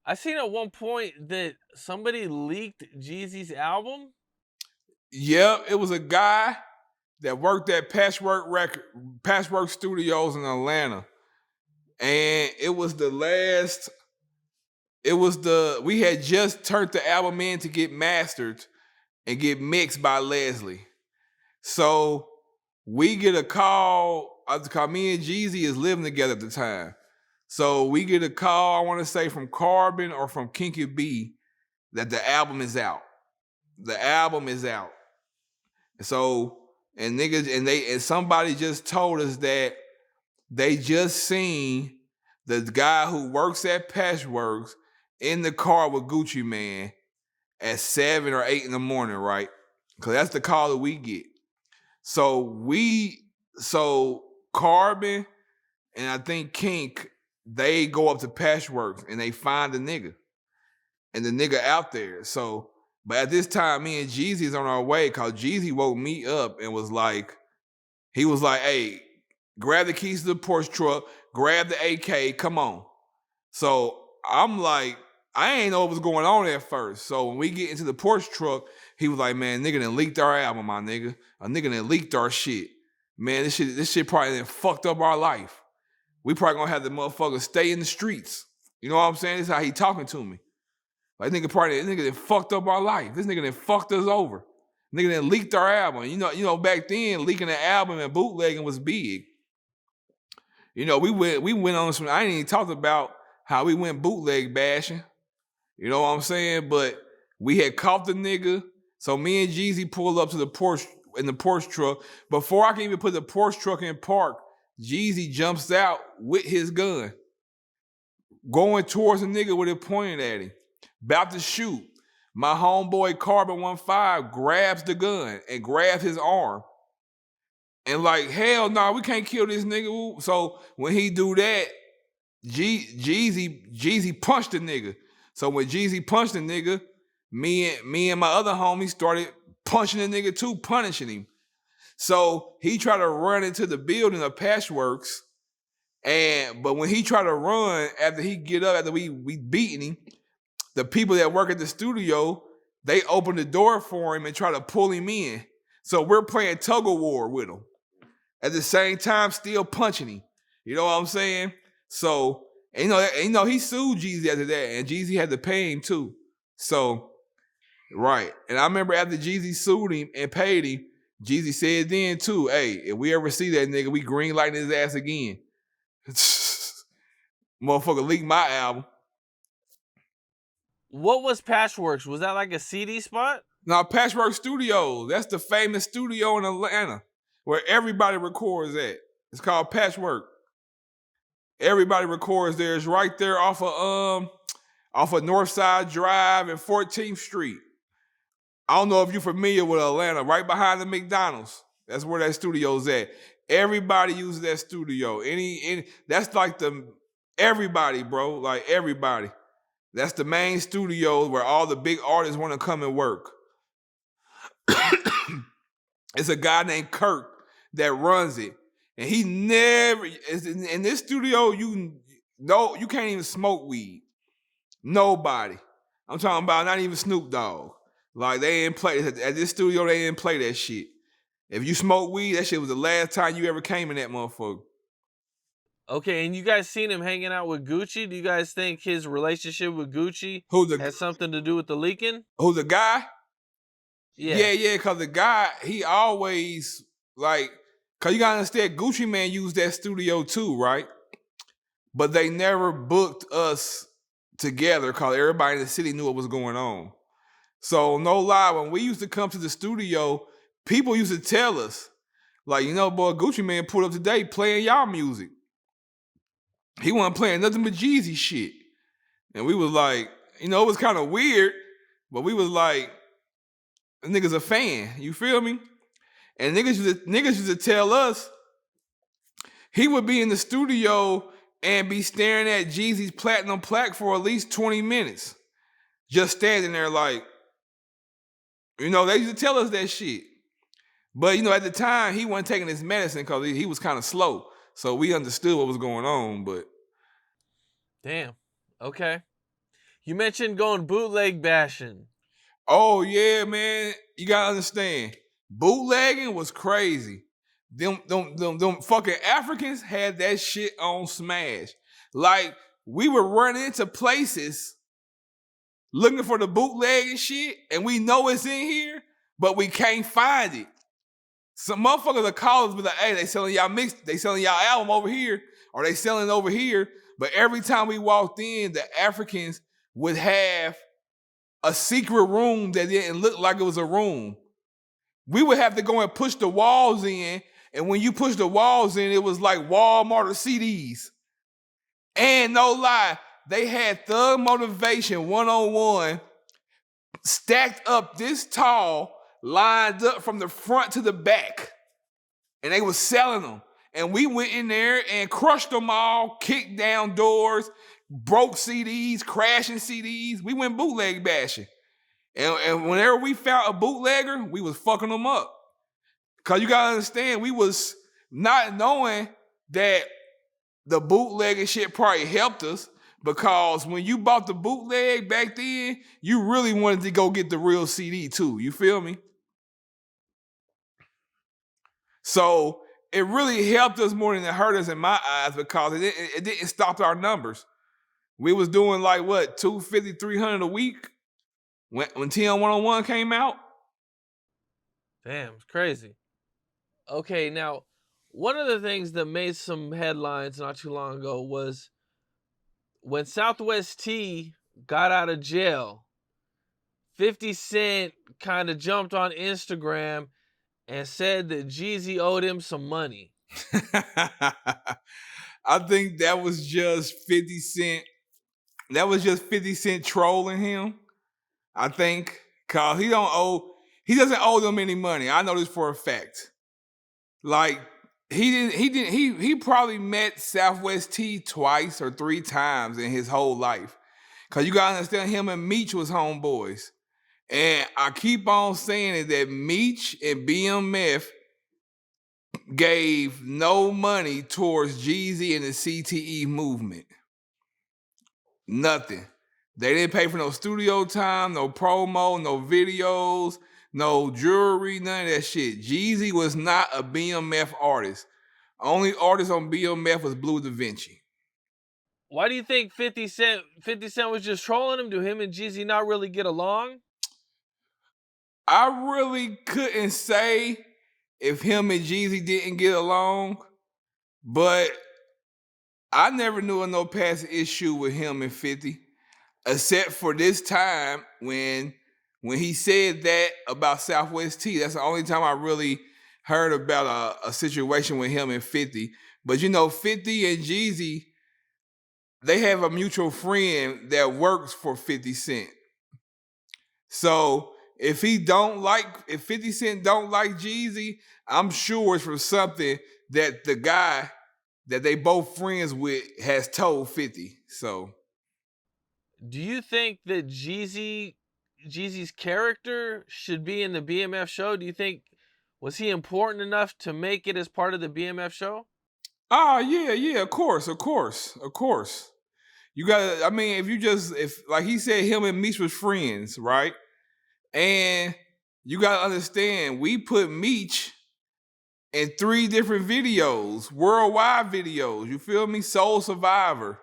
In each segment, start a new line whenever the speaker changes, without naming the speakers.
I seen at one point that somebody leaked Jeezy's album.
Yep, it was a guy that worked at Patchwork Studios in Atlanta, and we had just turned the album in to get mastered and get mixed by Leslie. So we get a call. Me and Jeezy is living together at the time. So we get a call, I want to say from Carbon or from Kinky B, that the album is out. The album is out. So and niggas and somebody just told us that they just seen the guy who works at Patchworks in the car with Gucci Mane at 7 or 8 in the morning, right? Because that's the call that we get. So Carbon and I think Kink, they go up to Patchworks and they find the nigga. And the nigga out there. So, but at this time, me and Jeezy is on our way because Jeezy woke me up and was like, hey, grab the keys to the Porsche truck, grab the AK, come on. So I'm like, I ain't know what was going on at first. So when we get into the Porsche truck, he was like, man, nigga done leaked our album, my nigga. A nigga done leaked our shit. Man, this shit probably done fucked up our life. We probably gonna have the motherfucker stay in the streets. You know what I'm saying? This is how he talking to me. Like, this nigga done fucked up our life. This nigga done fucked us over. Nigga done leaked our album. You know, back then, leaking the album and bootlegging was big. You know, we went on some, I ain't even talked about how we went bootleg bashing. You know what I'm saying? But we had caught the nigga. So me and Jeezy pulled up to the Porsche, in the Porsche truck. Before I can even put the Porsche truck in park, Jeezy jumps out with his gun, going towards the nigga with it pointed at him, about to shoot. My homeboy Carbon 15 grabs the gun and grabs his arm. And like, hell no, we can't kill this nigga. So when he do that, Jeezy punched the nigga. So when Jeezy punched the nigga, me and my other homie started punching the nigga too, punishing him. So he tried to run into the building of Patchworks, but when he tried to run after we beating him, the people that work at the studio, they opened the door for him and try to pull him in. So we're playing tug of war with him. At the same time, still punching him. You know what I'm saying? So, and you know, he sued Jeezy after that, and Jeezy had to pay him too. So, right. And I remember after Jeezy sued him and paid him, Jeezy said then too, hey, if we ever see that nigga, we green lighting his ass again. Motherfucker leaked my album.
What was Patchworks? Was that like a CD spot?
Now, Patchwork Studios, that's the famous studio in Atlanta where everybody records at. It's called Patchwork. Everybody records there. It's right there off of Northside Drive and 14th Street. I don't know if you're familiar with Atlanta, right behind the McDonald's. That's where that studio's at. Everybody uses that studio. That's like everybody, bro. Like everybody. That's the main studio where all the big artists want to come and work. It's a guy named Kirk that runs it. And he never, in this studio, you can't even smoke weed. Nobody. I'm talking about not even Snoop Dogg. Like, they didn't play, at this studio, they didn't play that shit. If you smoke weed, that shit was the last time you ever came in that motherfucker.
Okay, and you guys seen him hanging out with Gucci? Do you guys think his relationship with Gucci has something to do with the leaking?
Who, the guy?
Yeah,
because the guy, he always, like, because you gotta understand, Gucci Mane used that studio too, right? But they never booked us together because everybody in the city knew what was going on. So, no lie, when we used to come to the studio, people used to tell us, like, you know, boy, Gucci Mane pulled up today playing y'all music. He wasn't playing nothing but Jeezy shit. And we was like, you know, it was kind of weird, but we was like, niggas a fan, you feel me? And niggas used to tell us he would be in the studio and be staring at Jeezy's platinum plaque for at least 20 minutes. Just standing there like, you know, they used to tell us that shit. But, you know, at the time, he wasn't taking his medicine because he was kind of slow. So we understood what was going on, but.
Damn. Okay. You mentioned going bootleg bashing.
Oh yeah, man. You gotta understand. Bootlegging was crazy. Them fucking Africans had that shit on smash. Like, we would run into places looking for the bootlegging shit, and we know it's in here, but we can't find it. Some motherfuckers will call us, be like, hey, they selling y'all album over here, or they selling it over here. But every time we walked in, the Africans would have a secret room that didn't look like it was a room. We would have to go and push the walls in, and when you push the walls in, it was like Walmart or CDs. And no lie, they had Thug Motivation 101 stacked up this tall, lined up from the front to the back. And they was selling them. And we went in there and crushed them all, kicked down doors, broke CDs, crashing CDs. We went bootleg bashing. And whenever we found a bootlegger, we was fucking them up. Because you got to understand, we was not knowing that the bootlegging shit probably helped us, because when you bought the bootleg back then, you really wanted to go get the real CD too. You feel me? So it really helped us more than it hurt us in my eyes, because it didn't stop our numbers. We was doing like what, 250, 300 a week when TM 101 came out.
Damn, it's crazy. Okay, now, one of the things that made some headlines not too long ago was when Southwest T got out of jail, 50 Cent kind of jumped on Instagram and said that Jeezy owed him some money.
I think that was just 50 Cent. That was just 50 Cent trolling him. I think, cause he doesn't owe them any money. I know this for a fact. Like, he probably met Southwest T twice or 3 times in his whole life. Cause you gotta understand, him and Meech was homeboys. And I keep on saying it, that Meech and BMF gave no money towards Jeezy and the CTE movement. Nothing. They didn't pay for no studio time, no promo, no videos, no jewelry, none of that shit. Jeezy was not a BMF artist. Only artist on BMF was Blue Da Vinci.
Why do you think 50 Cent was just trolling him? Do him and Jeezy not really get along?
I really couldn't say if him and Jeezy didn't get along, but I never knew of no past issue with him and 50, except for this time when he said that about Southwest T. That's the only time I really heard about a situation with him and 50. But you know, 50 and Jeezy, they have a mutual friend that works for 50 Cent. So if 50 Cent don't like Jeezy, I'm sure it's from something that the guy that they both friends with has told 50. So,
do you think that Jeezy's character should be in the BMF show? Do you think, was he important enough to make it as part of the BMF show?
Oh yeah, of course. You gotta, I mean, if like he said, him and Meech was friends, right? And you gotta understand, we put Meech in 3 different videos, worldwide videos. You feel me? Soul Survivor,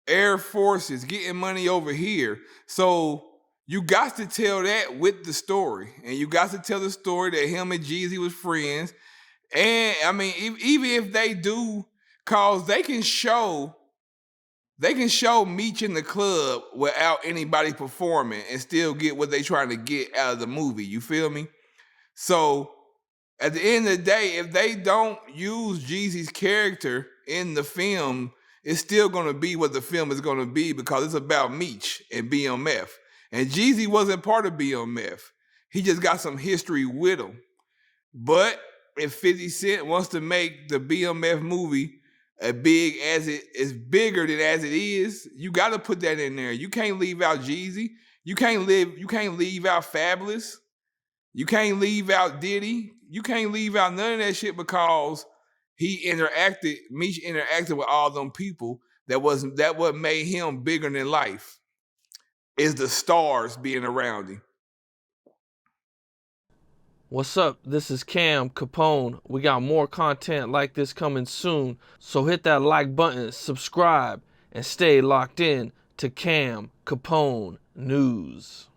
Air Forces, Getting Money Over Here. So you got to tell that with the story. And you got to tell the story that him and Jeezy was friends. And I mean, even if they do, cause they can show Meech in the club without anybody performing and still get what they trying to get out of the movie. You feel me? So at the end of the day, if they don't use Jeezy's character in the film, it's still gonna be what the film is gonna be, because it's about Meech and BMF. And Jeezy wasn't part of BMF. He just got some history with him. But if 50 Cent wants to make the BMF movie bigger than as it is, you got to put that in there. You can't leave out Jeezy. You can't leave out Fabulous. You can't leave out Diddy. You can't leave out none of that shit, because Meech interacted with all them people that what made him bigger than life. is the Starz being around him.
What's up? This is Cam Capone. We got more content like this coming soon, so hit that like button, subscribe, and stay locked in to Cam Capone News.